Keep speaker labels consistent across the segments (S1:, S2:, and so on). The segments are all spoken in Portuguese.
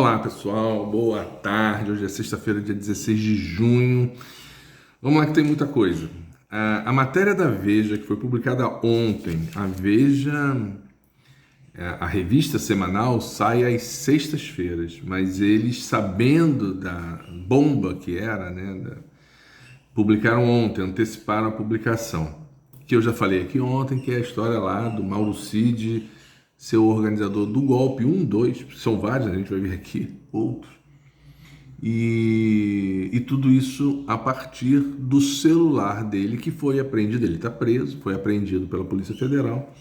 S1: Olá pessoal, boa tarde. Hoje é sexta-feira, dia 16 de junho. Vamos lá que tem muita coisa. A matéria da Veja, que foi publicada ontem, a Veja, a revista semanal, sai às sextas-feiras, mas eles, sabendo da bomba que era, né, publicaram ontem, anteciparam a publicação. Que eu já falei aqui ontem, que é a história lá do Mauro Cid, seu organizador do golpe 1, 2, são vários, a gente vai ver aqui outros. E tudo isso a partir do celular dele, que foi apreendido. Ele está preso, foi apreendido pela Polícia Federal,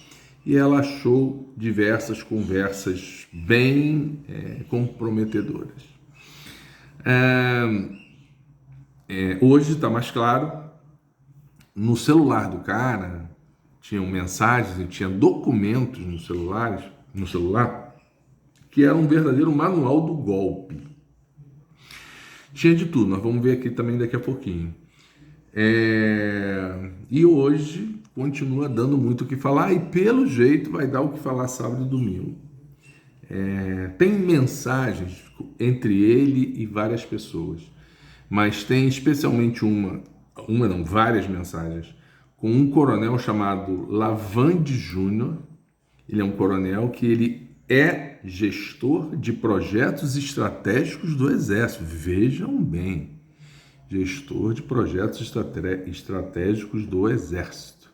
S1: e ela achou diversas conversas bem comprometedoras. Hoje está mais claro, no celular do cara tinham mensagens e tinha documentos no celular, que era um verdadeiro manual do golpe. Tinha de tudo, nós vamos ver aqui também daqui a pouquinho. E hoje continua dando muito o que falar, e pelo jeito vai dar o que falar sábado e domingo. Tem mensagens entre ele e várias pessoas, mas tem especialmente várias mensagens com um coronel chamado Lavande Júnior. Ele é um coronel que ele é gestor de projetos estratégicos do Exército. Vejam bem, gestor de projetos estratégicos do Exército.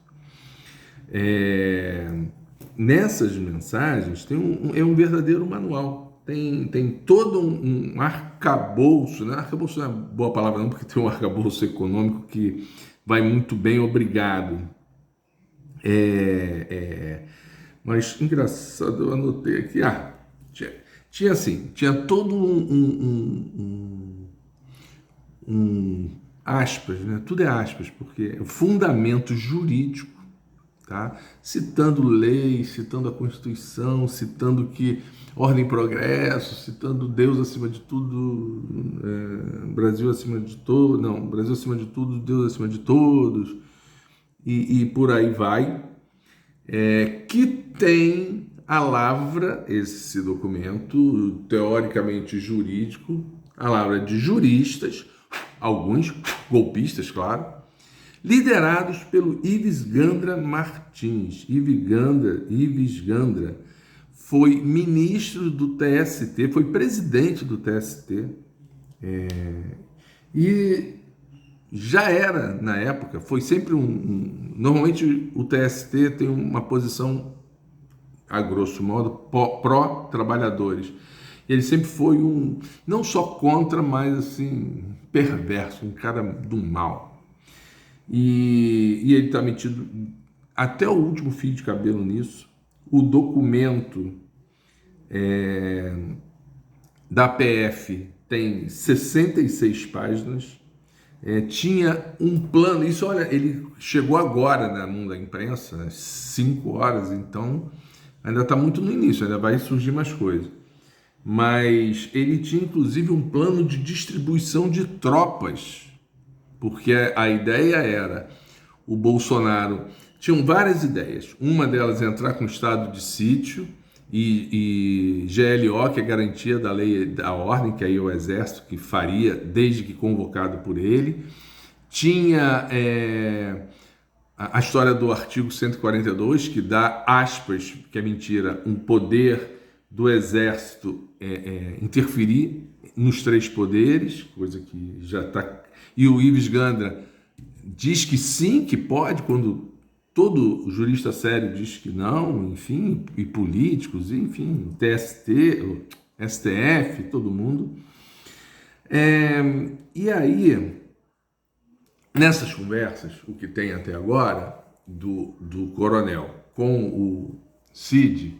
S1: Nessas mensagens tem um verdadeiro manual. Tem todo um arcabouço, né? Arcabouço não é boa palavra não, porque tem um arcabouço econômico que vai muito bem, obrigado. Mas engraçado, eu anotei aqui. Tinha todo aspas, né? Tudo é aspas, porque é o fundamento jurídico, tá? Citando lei, citando a Constituição, citando que ordem e progresso, citando Deus acima de tudo, Brasil acima de todo, não, Brasil acima de tudo, Deus acima de todos, e por aí vai, que tem a lavra, esse documento teoricamente jurídico, a lavra de juristas, alguns golpistas, claro, liderados pelo Ives Gandra Martins. Ives Gandra foi ministro do TST, foi presidente do TST, e já era, na época, foi sempre normalmente o TST tem uma posição, a grosso modo, pró-trabalhadores. Ele sempre foi não só contra, mas assim, perverso, um cara do mal. E ele está metido até o último fio de cabelo nisso. O documento da PF tem 66 páginas. Tinha um plano, isso, olha, ele chegou agora na mão da imprensa, às 5 horas, então ainda está muito no início, ainda vai surgir mais coisa. Mas ele tinha inclusive um plano de distribuição de tropas, porque a ideia era, o Bolsonaro, tinham várias ideias, uma delas é entrar com estado de sítio e GLO, que é garantia da lei da ordem, que aí é o Exército que faria, desde que convocado por ele. Tinha a história do artigo 142, que dá, aspas, que é mentira, um poder do Exército interferir nos 3 poderes, coisa que já está... E o Ives Gandra diz que sim, que pode, quando todo jurista sério diz que não, enfim, e políticos, enfim, TST, STF, todo mundo. E aí, nessas conversas, o que tem até agora, do coronel com o Cid,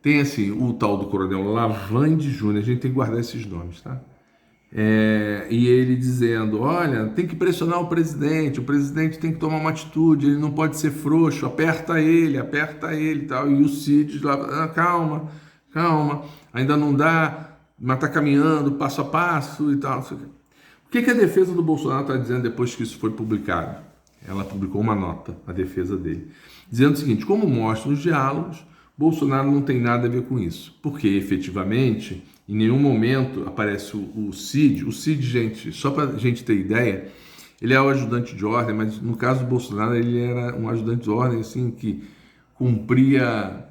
S1: tem assim, o tal do coronel Lavande Júnior, a gente tem que guardar esses nomes, tá? E ele dizendo, olha, tem que pressionar o presidente tem que tomar uma atitude, ele não pode ser frouxo, aperta ele e tal. E o Cid lá, calma, ainda não dá, mas está caminhando passo a passo e tal. O que a defesa do Bolsonaro está dizendo depois que isso foi publicado? Ela publicou uma nota, a defesa dele, dizendo o seguinte: como mostram os diálogos, Bolsonaro não tem nada a ver com isso, porque efetivamente, em nenhum momento aparece o Cid. O Cid, gente, só para a gente ter ideia, ele é o ajudante de ordem, mas no caso do Bolsonaro, ele era um ajudante de ordem assim que cumpria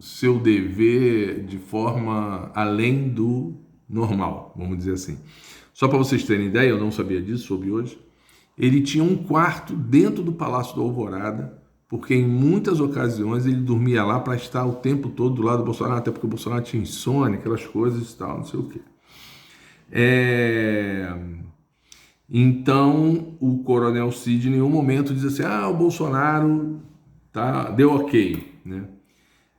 S1: seu dever de forma além do normal, vamos dizer assim. Só para vocês terem ideia, eu não sabia disso, soube hoje. Ele tinha um quarto dentro do Palácio do Alvorada, porque em muitas ocasiões ele dormia lá para estar o tempo todo do lado do Bolsonaro, até porque o Bolsonaro tinha insônia, aquelas coisas e tal, não sei o quê. Então, o Coronel Cid em nenhum momento diz assim, o Bolsonaro deu ok, né?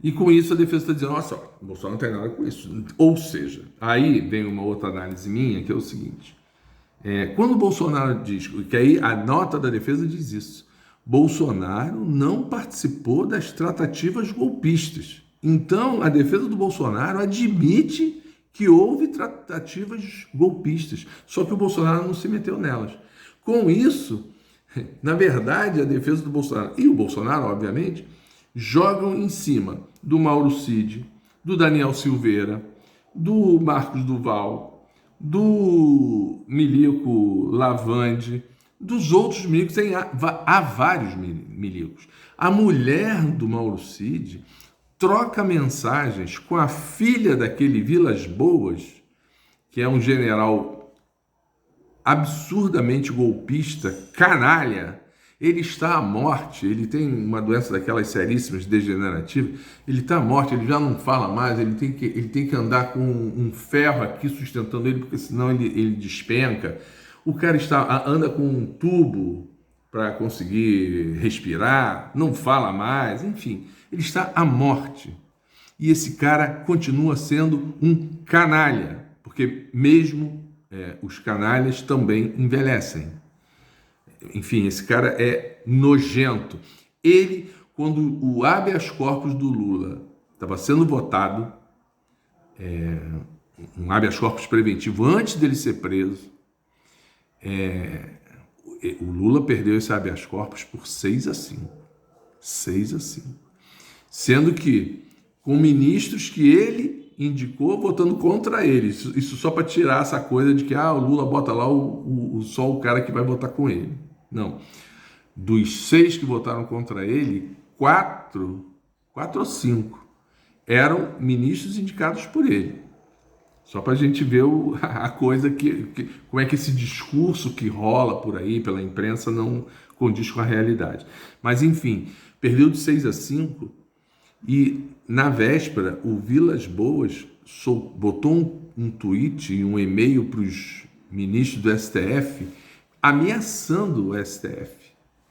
S1: E com isso a defesa está dizendo, olha só, o Bolsonaro não tem nada com isso. Ou seja, aí vem uma outra análise minha, que é o seguinte, quando o Bolsonaro diz, que aí a nota da defesa diz isso, Bolsonaro não participou das tratativas golpistas. Então, a defesa do Bolsonaro admite que houve tratativas golpistas, só que o Bolsonaro não se meteu nelas. Com isso, na verdade, a defesa do Bolsonaro e o Bolsonaro, obviamente, jogam em cima do Mauro Cid, do Daniel Silveira, do Marcos Duval, do Milico Lavande, dos outros milicos. Há vários milicos. A mulher do Mauro Cid troca mensagens com a filha daquele Vilas Boas, que é um general absurdamente golpista, canalha. Ele está à morte, ele tem uma doença daquelas seríssimas, degenerativas, ele está à morte, ele já não fala mais, ele tem que andar com um ferro aqui sustentando ele, porque senão ele despenca. O cara anda com um tubo para conseguir respirar, não fala mais, enfim, ele está à morte. E esse cara continua sendo um canalha, porque mesmo os canalhas também envelhecem. Enfim, esse cara é nojento. Ele, quando o habeas corpus do Lula estava sendo votado, um habeas corpus preventivo antes dele ser preso, o Lula perdeu esse habeas corpus por 6-5. 6-5. Sendo que com ministros que ele indicou votando contra ele. Isso só para tirar essa coisa de que o Lula bota lá só o cara que vai votar com ele. Não. Dos 6 que votaram contra ele, 4 ou 5 eram ministros indicados por ele. Só para a gente ver a coisa como é que esse discurso que rola por aí pela imprensa não condiz com a realidade. Mas enfim, perdeu de 6-5 e na véspera o Vilas Boas botou um tweet e um e-mail para os ministros do STF ameaçando o STF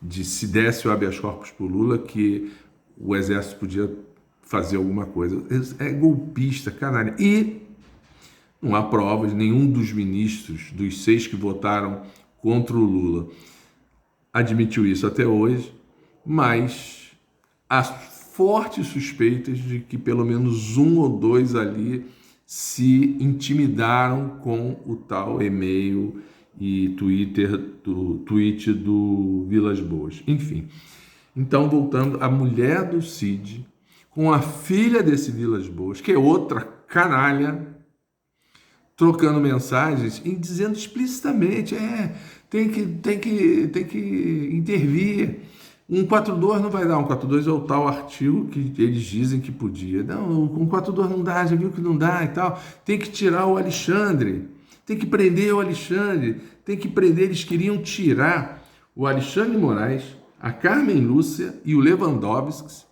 S1: de se desse o habeas corpus por Lula que o Exército podia fazer alguma coisa. É golpista, canalha. E não há provas, nenhum dos ministros, dos 6 que votaram contra o Lula, admitiu isso até hoje, mas há fortes suspeitas de que pelo menos 1 ou 2 ali se intimidaram com o tal e-mail e tweet do Vilas Boas. Enfim, então voltando, a mulher do Cid com a filha desse Vilas Boas, que é outra canalha, trocando mensagens e dizendo explicitamente, tem que intervir. 142 não vai dar, 142 é o tal artigo que eles dizem que podia. Não, 142 não dá, já viu que não dá e tal. Tem que tirar o Alexandre, tem que prender o Alexandre, tem que prender. Eles queriam tirar o Alexandre de Moraes, a Carmen Lúcia e o Lewandowski,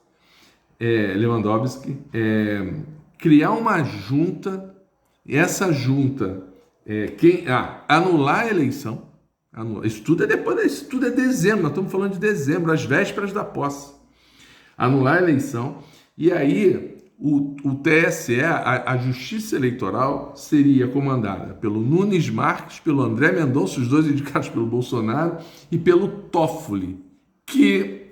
S1: criar uma junta. Essa junta, anular a eleição, isso tudo é dezembro, nós estamos falando de dezembro, às vésperas da posse, anular a eleição, e aí o TSE, a Justiça Eleitoral, seria comandada pelo Nunes Marques, pelo André Mendonça, os dois indicados pelo Bolsonaro, e pelo Toffoli, que,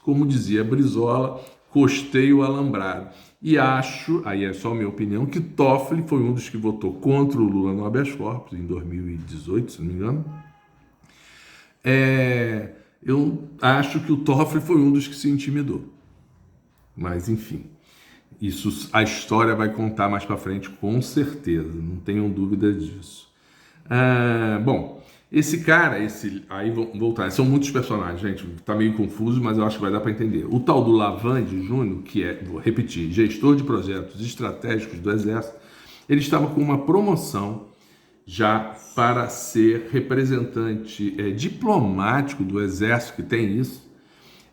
S1: como dizia Brizola, costeio o alambrado. E acho, aí é só minha opinião, que Toffoli foi um dos que votou contra o Lula no habeas corpus, em 2018, se não me engano. Eu acho que o Toffoli foi um dos que se intimidou. Mas, enfim, isso a história vai contar mais para frente, com certeza, não tenham dúvida disso. Bom, esse cara, aí vamos voltar, são muitos personagens, gente, tá meio confuso, mas eu acho que vai dar para entender. O tal do Lavande Júnior, que é, vou repetir, gestor de projetos estratégicos do Exército, ele estava com uma promoção já para ser representante diplomático do Exército, que tem isso,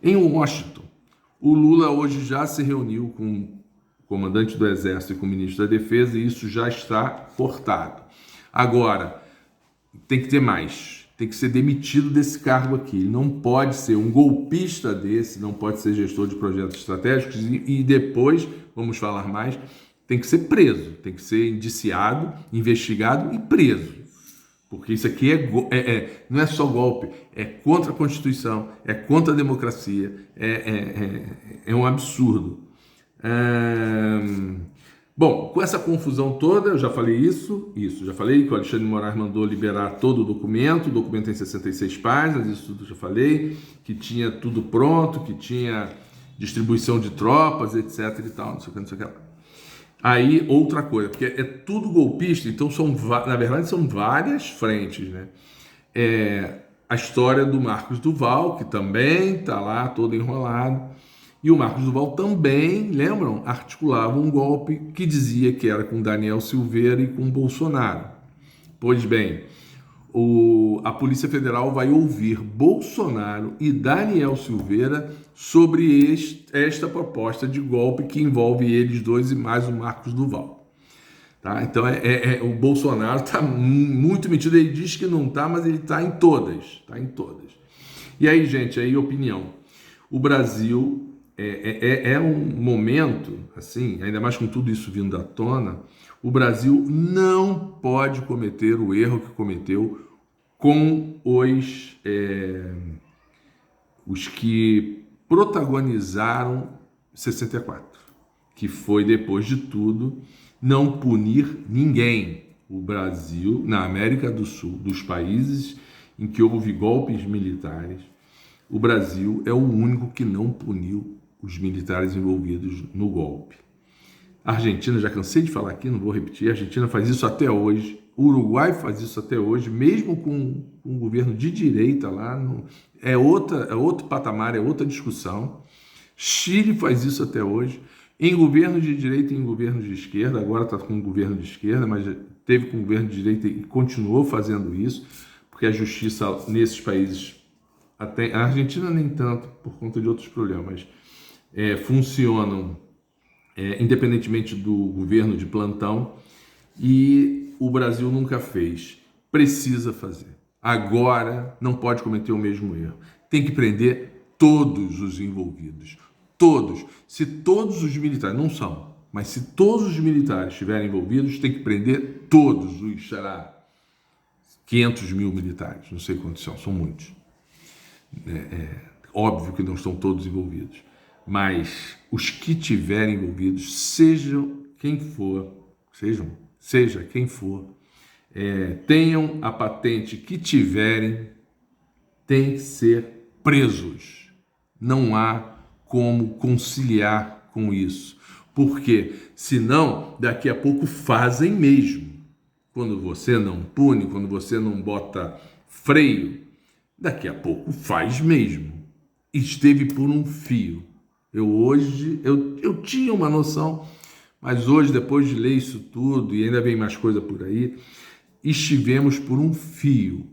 S1: em Washington. O Lula hoje já se reuniu com o comandante do Exército e com o ministro da Defesa e isso já está cortado. Agora, tem que ter mais, tem que ser demitido desse cargo aqui. Ele não pode ser um golpista desse, não pode ser gestor de projetos estratégicos e depois, vamos falar mais, tem que ser preso, tem que ser indiciado, investigado e preso. Porque isso aqui não é só golpe, é contra a Constituição, é contra a democracia, é um absurdo. Bom, com essa confusão toda, eu já falei já falei que o Alexandre de Moraes mandou liberar todo o documento tem 66 páginas, isso tudo eu já falei, que tinha tudo pronto, que tinha distribuição de tropas, etc e tal, não sei o que lá. Aí, outra coisa, porque é tudo golpista, então na verdade são várias frentes, né? A história do Marcos Duval, que também está lá todo enrolado, e o Marcos Duval também, lembram, articulava um golpe que dizia que era com Daniel Silveira e com Bolsonaro. Pois bem, a Polícia Federal vai ouvir Bolsonaro e Daniel Silveira sobre esta proposta de golpe que envolve eles dois e mais o Marcos Duval. Tá? Então, o Bolsonaro está muito metido, ele diz que não está, mas ele está em todas. Tá em todas. E aí, gente, aí opinião. O Brasil é um momento, assim, ainda mais com tudo isso vindo à tona, o Brasil não pode cometer o erro que cometeu com os que protagonizaram 64, que foi, depois de tudo, não punir ninguém. O Brasil, na América do Sul, dos países em que houve golpes militares, o Brasil é o único que não puniu os militares envolvidos no golpe. A Argentina, já cansei de falar aqui, não vou repetir, a Argentina faz isso até hoje, o Uruguai faz isso até hoje, mesmo com um governo de direita lá, é outro patamar, é outra discussão. Chile faz isso até hoje, em governo de direita e em governo de esquerda, agora está com um governo de esquerda, mas teve com um governo de direita e continuou fazendo isso, porque a justiça nesses países, até a Argentina nem tanto, por conta de outros problemas, funcionam independentemente do governo de plantão, e o Brasil nunca fez. Precisa fazer. Agora não pode cometer o mesmo erro. Tem que prender todos os envolvidos. Todos. Se todos os militares, não são, mas se todos os militares estiverem envolvidos, tem que prender todos os, sei lá, 500 mil militares, não sei quantos são muitos. Óbvio que não estão todos envolvidos, mas os que estiverem envolvidos, seja quem for, tenham a patente que tiverem, tem que ser presos. Não há como conciliar com isso, porque senão daqui a pouco fazem mesmo. Quando você não pune, quando você não bota freio, daqui a pouco faz mesmo. Esteve por um fio. Eu tinha uma noção, mas hoje, depois de ler isso tudo, e ainda vem mais coisa por aí, estivemos por um fio.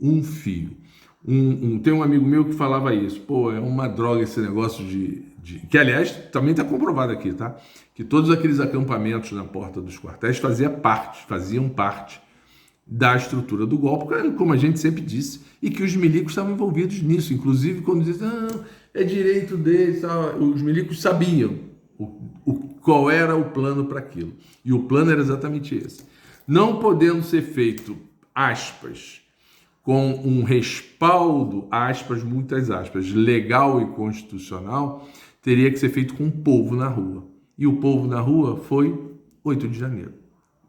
S1: Tem um amigo meu que falava isso, é uma droga esse negócio que, aliás, também está comprovado aqui, tá? Que todos aqueles acampamentos na porta dos quartéis faziam parte da estrutura do golpe, como a gente sempre disse, e que os milicos estavam envolvidos nisso, inclusive quando dizem, é direito deles, os milicos sabiam qual era o plano para aquilo, e o plano era exatamente esse. Não podendo ser feito, aspas, com um respaldo, aspas, muitas aspas, legal e constitucional, teria que ser feito com o povo na rua. E o povo na rua foi 8 de janeiro.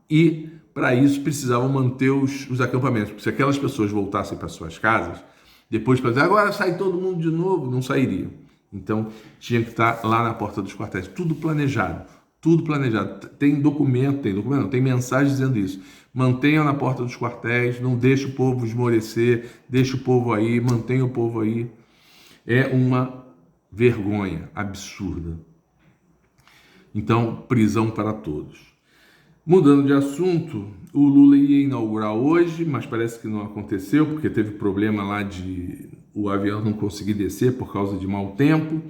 S1: E, para isso, precisavam manter os acampamentos, porque se aquelas pessoas voltassem para suas casas, depois para dizer, agora sai todo mundo de novo, não sairiam. Então, tinha que estar lá na porta dos quartéis. Tudo planejado. Tudo planejado. Tem documento, não, tem mensagem dizendo isso. Mantenham na porta dos quartéis, não deixe o povo esmorecer, deixe o povo aí, mantenha o povo aí. É uma vergonha absurda. Então, prisão para todos. Mudando de assunto, o Lula ia inaugurar hoje, mas parece que não aconteceu, porque teve problema lá de o avião não conseguir descer por causa de mau tempo,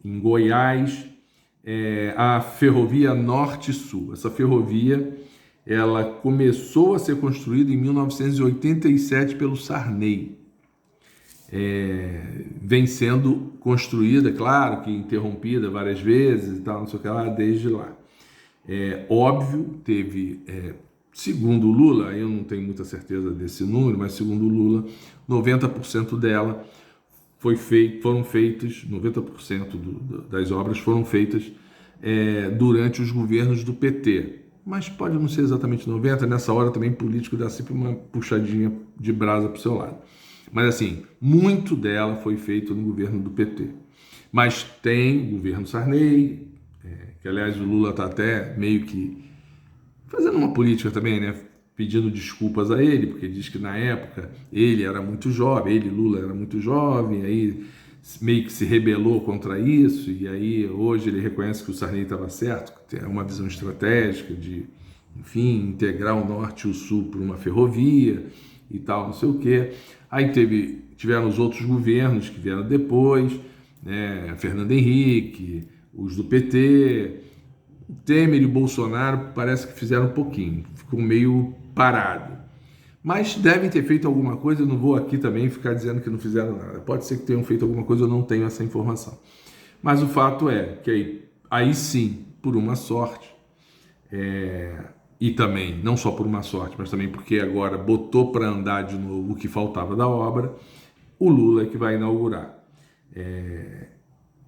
S1: em Goiás, a ferrovia Norte-Sul. Essa ferrovia, ela começou a ser construída em 1987 pelo Sarney. Vem sendo construída, claro que interrompida várias vezes e tal, não sei o que lá, desde lá. Óbvio, teve, segundo o Lula, eu não tenho muita certeza desse número, mas segundo o Lula, 90% dela foram feitas, 90% das obras foram feitas durante os governos do PT. Mas pode não ser exatamente 90%, nessa hora também político dá sempre uma puxadinha de brasa para o seu lado. Mas assim, muito dela foi feito no governo do PT. Mas tem o governo Sarney, que aliás o Lula está até meio que fazendo uma política também, né? Pedindo desculpas a ele, porque diz que na época ele era muito jovem, Lula era muito jovem, aí meio que se rebelou contra isso, e aí hoje ele reconhece que o Sarney estava certo, que tem uma visão estratégica de, enfim, integrar o Norte e o Sul por uma ferrovia e tal, não sei o quê. Aí tiveram os outros governos que vieram depois, né? Fernando Henrique, os do PT, Temer e Bolsonaro parece que fizeram um pouquinho, ficou meio parado. Mas devem ter feito alguma coisa, eu não vou aqui também ficar dizendo que não fizeram nada. Pode ser que tenham feito alguma coisa, eu não tenho essa informação. Mas o fato é que aí sim, por uma sorte, e também, não só por uma sorte, mas também porque agora botou para andar de novo o que faltava da obra, o Lula é que vai inaugurar.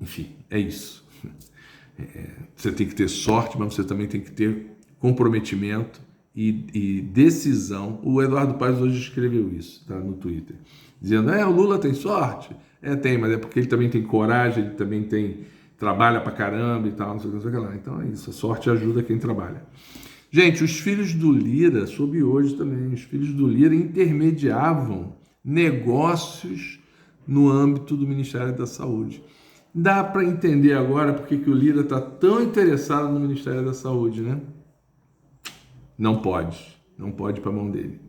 S1: Enfim, é isso. Você tem que ter sorte, mas você também tem que ter comprometimento e decisão. O Eduardo Paes hoje escreveu isso, tá, no Twitter, dizendo, o Lula tem sorte? Tem, mas é porque ele também tem coragem, ele também trabalha pra caramba e tal, não sei o que lá. Então é isso, a sorte ajuda quem trabalha. Gente, os filhos do Lira, soube hoje também, os filhos do Lira intermediavam negócios no âmbito do Ministério da Saúde. Dá para entender agora porque que o Lira está tão interessado no Ministério da Saúde, né? Não pode ir para a mão dele.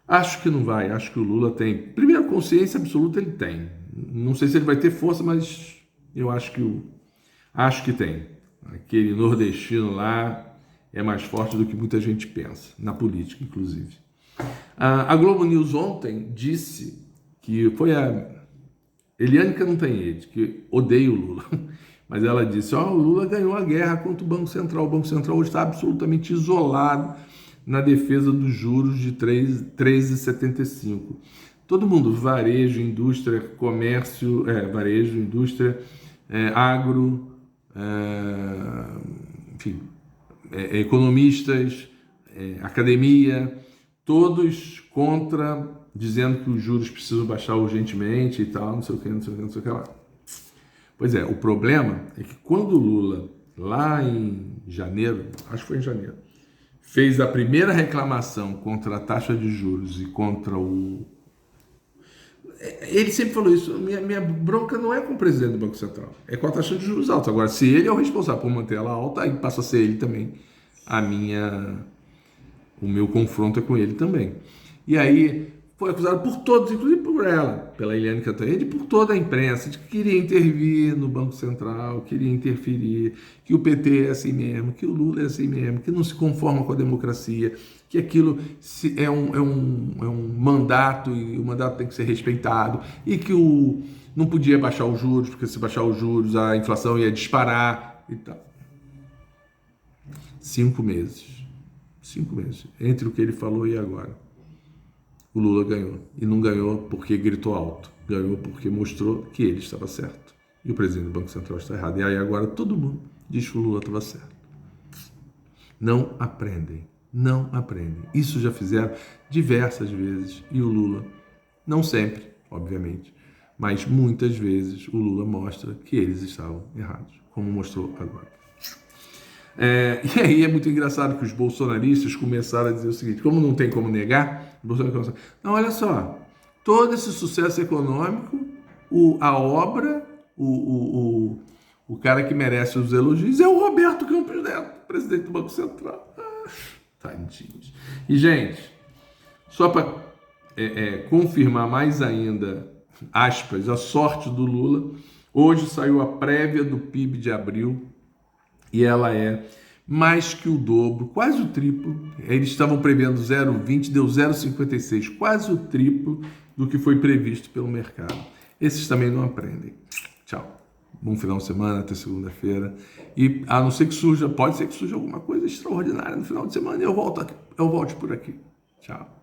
S1: Acho que não vai, acho que o Lula tem. Primeiro, consciência absoluta ele tem. Não sei se ele vai ter força, mas eu acho que tem. Aquele nordestino lá é mais forte do que muita gente pensa, na política, inclusive. A Globo News ontem disse que foi a Eliane Cantanhede, que odeia o Lula, mas ela disse, o Lula ganhou a guerra contra o Banco Central. O Banco Central hoje está absolutamente isolado na defesa dos juros de 3,75. Todo mundo, varejo, indústria, comércio, varejo, indústria, agro, enfim, economistas, academia, todos contra, dizendo que os juros precisam baixar urgentemente e tal, não sei o que lá. Pois é, o problema é que quando o Lula, lá em janeiro, acho que foi em janeiro, fez a primeira reclamação contra a taxa de juros e contra o... Ele sempre falou isso, minha bronca não é com o presidente do Banco Central, é com a taxa de juros alta. Agora, se ele é o responsável por manter ela alta, aí passa a ser ele também o meu confronto é com ele também. E aí foi acusado por todos, inclusive por ela, pela Eliane Cantanhede, e por toda a imprensa, de que queria intervir no Banco Central, queria interferir, que o PT é assim mesmo, que o Lula é assim mesmo, que não se conforma com a democracia, que aquilo é um mandato e o mandato tem que ser respeitado, e que não podia baixar os juros, porque se baixar os juros a inflação ia disparar e tal. 5 meses. 5 meses. Entre o que ele falou e agora. O Lula ganhou. E não ganhou porque gritou alto. Ganhou porque mostrou que ele estava certo. E o presidente do Banco Central está errado. E aí agora todo mundo diz que o Lula estava certo. Não aprendem. Não aprendem. Isso já fizeram diversas vezes. E o Lula, não sempre, obviamente, Mas muitas vezes o Lula mostra que eles estavam errados, como mostrou agora. E aí é muito engraçado que os bolsonaristas começaram a dizer o seguinte: como não tem como negar, o Bolsonaro começou, não, olha só, todo esse sucesso econômico, a obra, o cara que merece os elogios é o Roberto Campos Neto, presidente do Banco Central. Tadinhos. E, gente, só para confirmar mais ainda, aspas, a sorte do Lula, hoje saiu a prévia do PIB de abril e ela é mais que o dobro, quase o triplo. Eles estavam prevendo 0,20, deu 0,56, quase o triplo do que foi previsto pelo mercado. Esses também não aprendem. Tchau. Bom final de semana, até segunda-feira. E a não ser que surja, pode ser que surja alguma coisa extraordinária no final de semana e eu volte por aqui. Tchau.